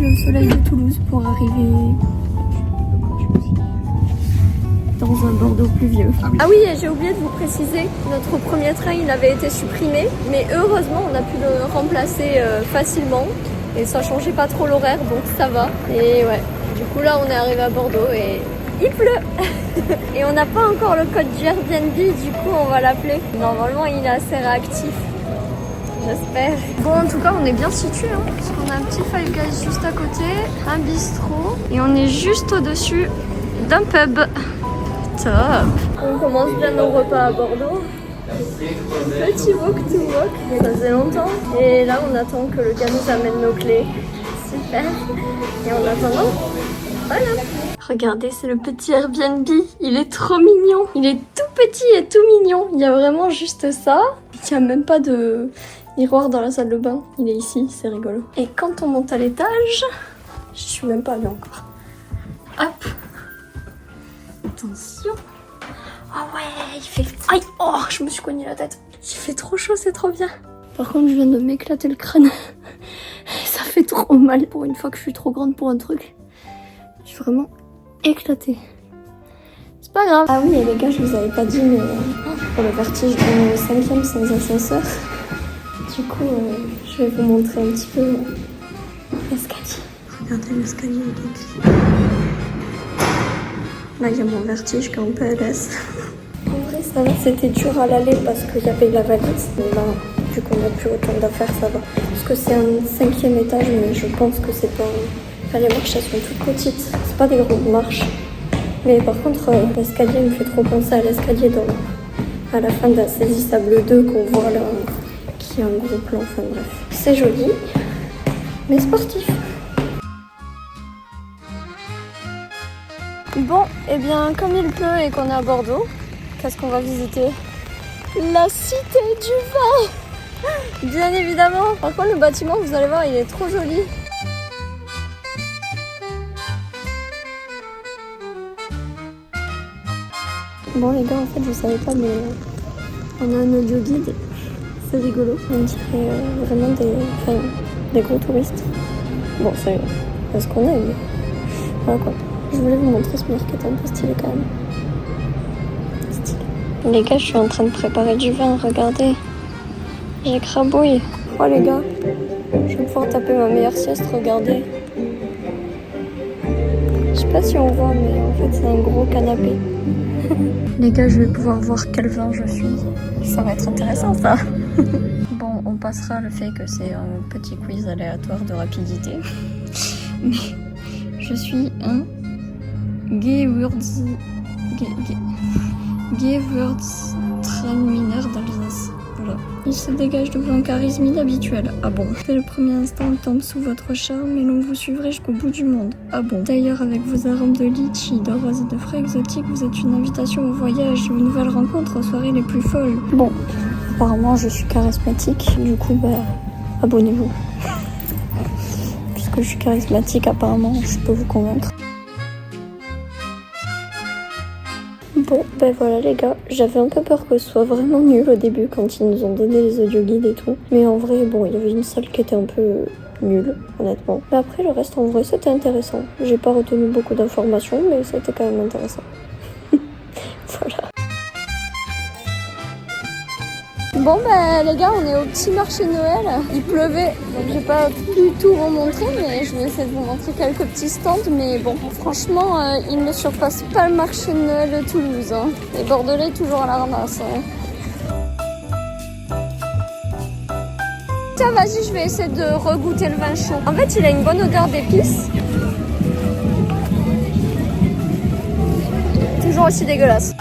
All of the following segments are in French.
le soleil de Toulouse pour arriver dans un Bordeaux pluvieux. Ah oui, et j'ai oublié de vous préciser, notre premier train il avait été supprimé, mais heureusement on a pu le remplacer facilement et ça changeait pas trop l'horaire, donc ça va. Et ouais, du coup là on est arrivé à Bordeaux et il pleut. Et on n'a pas encore le code du Airbnb, du coup on va l'appeler. Normalement il est assez réactif. J'espère. Bon, en tout cas, on est bien situé, hein, parce qu'on a un petit Five Guys juste à côté, un bistrot, et on est juste au-dessus d'un pub. Top. On commence bien nos repas à Bordeaux. Petit walk to walk, ça faisait longtemps. Et là, on attend que le gars nous amène nos clés. Super. Et en attendant, voilà. Regardez, c'est le petit Airbnb. Il est trop mignon. Il est tout petit et tout mignon. Il y a vraiment juste ça. Il n'y a même pas de miroir dans la salle de bain. Il est ici, c'est rigolo. Et quand on monte à l'étage, je suis même pas allée encore. Hop. Attention. Ah ouais, il fait... Aïe, oh, je me suis cognée la tête. Il fait trop chaud, c'est trop bien. Par contre, je viens de m'éclater le crâne. Ça fait trop mal pour une fois que je suis trop grande pour un truc. Je suis vraiment éclatée. C'est pas grave. Ah oui, et les gars, je vous avais pas dit, mais pour le vertige, on est au 5e sans ascenseur. Du coup, je vais vous montrer un petit peu l'escalier. Regardez, l'escalier, il est écrit. Là, il y a mon vertige qui est en PLS. En vrai, ça va, c'était dur à l'aller parce qu'il y avait la valise. Mais là, vu qu'on n'a plus autant d'affaires, ça va. Parce que c'est un 5e étage, mais je pense que c'est pas... Enfin, les marches, elles sont toutes petites. C'est pas des grandes marches. Mais par contre, l'escalier me fait trop penser à l'escalier à la fin d'Insaisissable 2 qu'on voit là, qui a un gros plan, enfin bref. C'est joli, mais sportif. Bon, et bien comme il pleut et qu'on est à Bordeaux, qu'est-ce qu'on va visiter? La Cité du Vin. Bien évidemment. Par contre, le bâtiment, vous allez voir, il est trop joli. Bon les gars, en fait je savais pas, mais on a un audio guide, c'est rigolo. On dirait vraiment des gros touristes. Bon c'est ce qu'on a, mais voilà quoi. Je voulais vous montrer ce mur qui est un peu stylé quand même. Stylé. Les gars, je suis en train de préparer du vin, regardez. J'ai crabouille. Oh les gars, je vais pouvoir taper ma meilleure sieste, regardez. Je sais pas si on voit, mais en fait c'est un gros canapé. Les gars, je vais pouvoir voir quel vin je suis. Ça va être intéressant ça. Bon, on passera le fait que c'est un petit quiz aléatoire de rapidité. Mais je suis un Gewürztraminer d'Alsace. Voilà. Il se dégage de vous un charisme inhabituel. Ah bon? Dès le premier instant, on tombe sous votre charme et l'on vous suivrait jusqu'au bout du monde. Ah bon? D'ailleurs, avec vos arômes de litchi, de rose et de frais exotiques, vous êtes une invitation au voyage, une nouvelle rencontre aux soirées les plus folles. Bon, apparemment, je suis charismatique. Du coup, abonnez-vous. Puisque je suis charismatique, apparemment, je peux vous convaincre. Bon, voilà les gars, j'avais un peu peur que ce soit vraiment nul au début quand ils nous ont donné les audio guides et tout. Mais en vrai, bon, il y avait une salle qui était un peu nulle, honnêtement. Mais après, le reste, en vrai, c'était intéressant. J'ai pas retenu beaucoup d'informations, mais c'était quand même intéressant. Voilà. Bon les gars, on est au petit marché de Noël. Il pleuvait, donc j'ai pas du tout vous montrer, mais je vais essayer de vous montrer quelques petits stands. Mais bon, franchement, il ne surpasse pas le marché de Noël de Toulouse. Hein. Les Bordelais toujours à la ramasse. Hein. Tiens, vas-y, je vais essayer de regoûter le vin chaud. En fait, il a une bonne odeur d'épices. Toujours aussi dégueulasse.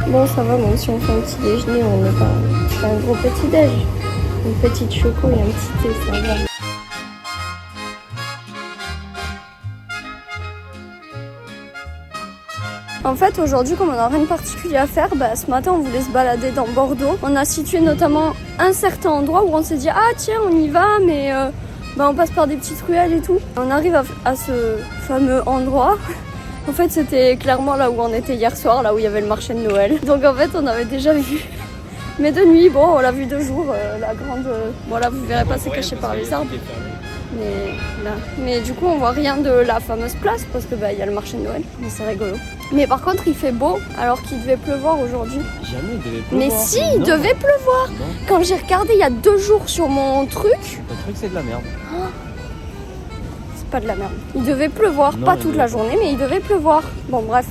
Bon, ça va, même si on fait un petit déjeuner, on n'est pas un gros petit déj. Une petite choco et un petit thé, ça va. En fait, aujourd'hui, comme on n'a rien de particulier à faire, ce matin, on voulait se balader dans Bordeaux. On a situé notamment un certain endroit où on s'est dit « Ah tiens, on y va, mais on passe par des petites ruelles et tout. » On arrive à ce fameux endroit. En fait, c'était clairement là où on était hier soir, là où il y avait le marché de Noël. Donc en fait, on avait déjà vu. Mais de nuit, bon, on l'a vu de jour, la grande... Bon là, vous verrez pas, c'est caché par les arbres. Mais là, mais du coup on voit rien de la fameuse place parce que bah il y a le marché de Noël, mais c'est rigolo. Mais par contre il fait beau alors qu'il devait pleuvoir aujourd'hui. Jamais il devait pleuvoir. Mais si, il devait pleuvoir. Non. Quand j'ai regardé il y a 2 jours sur mon truc. Ton truc c'est de la merde. Oh, c'est pas de la merde. Il devait pleuvoir, non, pas toute la journée, mais il devait pleuvoir. Bon bref.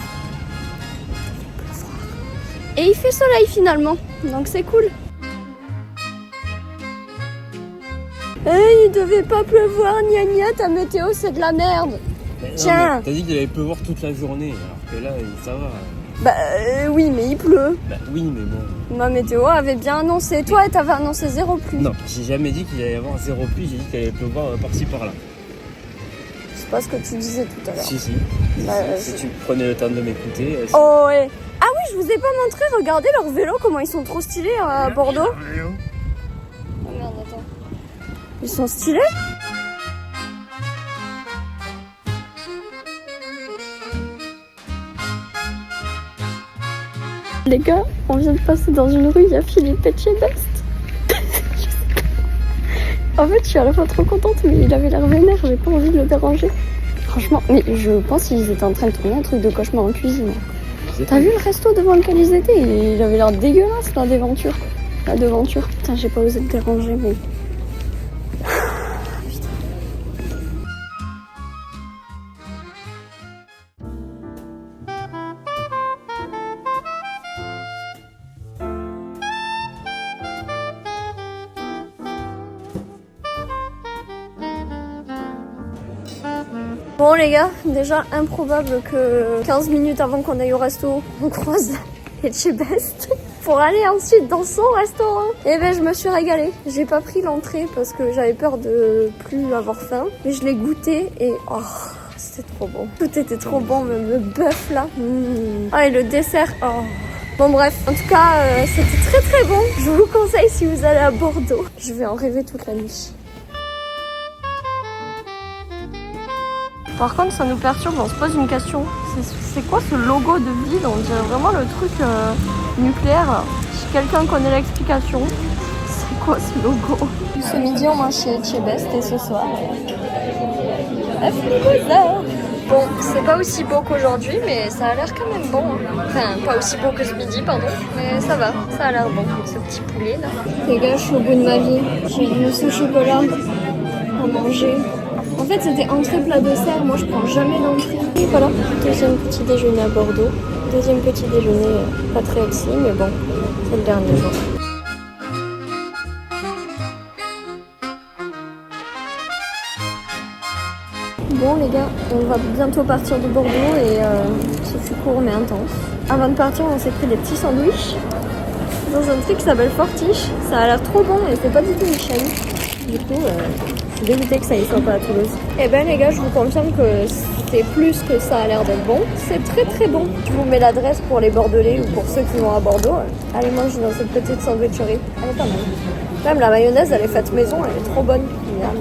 Et il fait soleil finalement, donc c'est cool. Il devait pas pleuvoir, gna gna, ta météo c'est de la merde. Mais tiens. Non, t'as dit qu'il allait pleuvoir toute la journée, alors que là ça va. Bah oui, mais il pleut. Bah oui, mais bon. Ma météo avait bien annoncé. Toi, t'avais annoncé 0 pluie. Non, j'ai jamais dit qu'il allait y avoir 0 pluie, j'ai dit qu'il allait pleuvoir par-ci par-là. C'est pas ce que tu disais tout à l'heure. Si. Bah, si tu prenais le temps de m'écouter. Oh ouais. Ah oui, je vous ai pas montré, regardez leurs vélos, comment ils sont trop stylés à Bordeaux. Oh merde, attends. Ils sont stylés. Les gars, on vient de passer dans une rue, il y a Philippe et Chebest. En fait, je suis à la fois trop contente, mais il avait l'air vénère, j'ai pas envie de le déranger. Franchement, mais je pense qu'ils étaient en train de tourner un truc de cauchemar en cuisine. T'as vu le resto devant lequel ils étaient? Il avait l'air dégueulasse, la devanture. Putain, j'ai pas osé le déranger, mais... Bon les gars, déjà improbable que 15 minutes avant qu'on aille au resto, on croise Chebest pour aller ensuite dans son restaurant. Et ben je me suis régalée. J'ai pas pris l'entrée parce que j'avais peur de plus avoir faim, mais je l'ai goûté et oh, c'était trop bon. Tout était trop bon, même le bœuf là. Ah et le dessert, oh. Bon bref, en tout cas c'était très très bon. Je vous conseille si vous allez à Bordeaux. Je vais en rêver toute la nuit. Par contre, ça nous perturbe, on se pose une question. C'est quoi ce logo de vide? On dirait vraiment le truc nucléaire. Si quelqu'un connaît l'explication, c'est quoi ce logo? Ce midi, on mange chez Chebest et ce soir, bon, c'est pas aussi beau qu'aujourd'hui, mais ça a l'air quand même bon. Enfin, pas aussi beau que ce midi, pardon. Mais ça va, ça a l'air bon, ce petit poulet là. Les gars, je suis au bout de ma vie. J'ai une mousse au chocolat à manger. En fait, c'était entrée plat dessert. Moi, je prends jamais d'entrée. Et voilà, deuxième petit déjeuner à Bordeaux. Deuxième petit déjeuner pas très healthy, mais bon, c'est le dernier jour. Bon les gars, on va bientôt partir de Bordeaux et ce fut court mais intense. Avant de partir, on s'est pris des petits sandwichs dans un truc qui s'appelle Fortiche. Ça a l'air trop bon et c'est pas du tout une chaîne. Du coup, je suis dégoûtée que ça y soit pas à Toulouse. Et ben les gars, je vous confirme que c'est plus que ça a l'air d'être bon. C'est très très bon. Je vous mets l'adresse pour les Bordelais ou pour ceux qui vont à Bordeaux. Allez manger dans cette petite sandwicherie. Elle est pas mal. Même la mayonnaise, elle est faite maison, elle est trop bonne. Miam.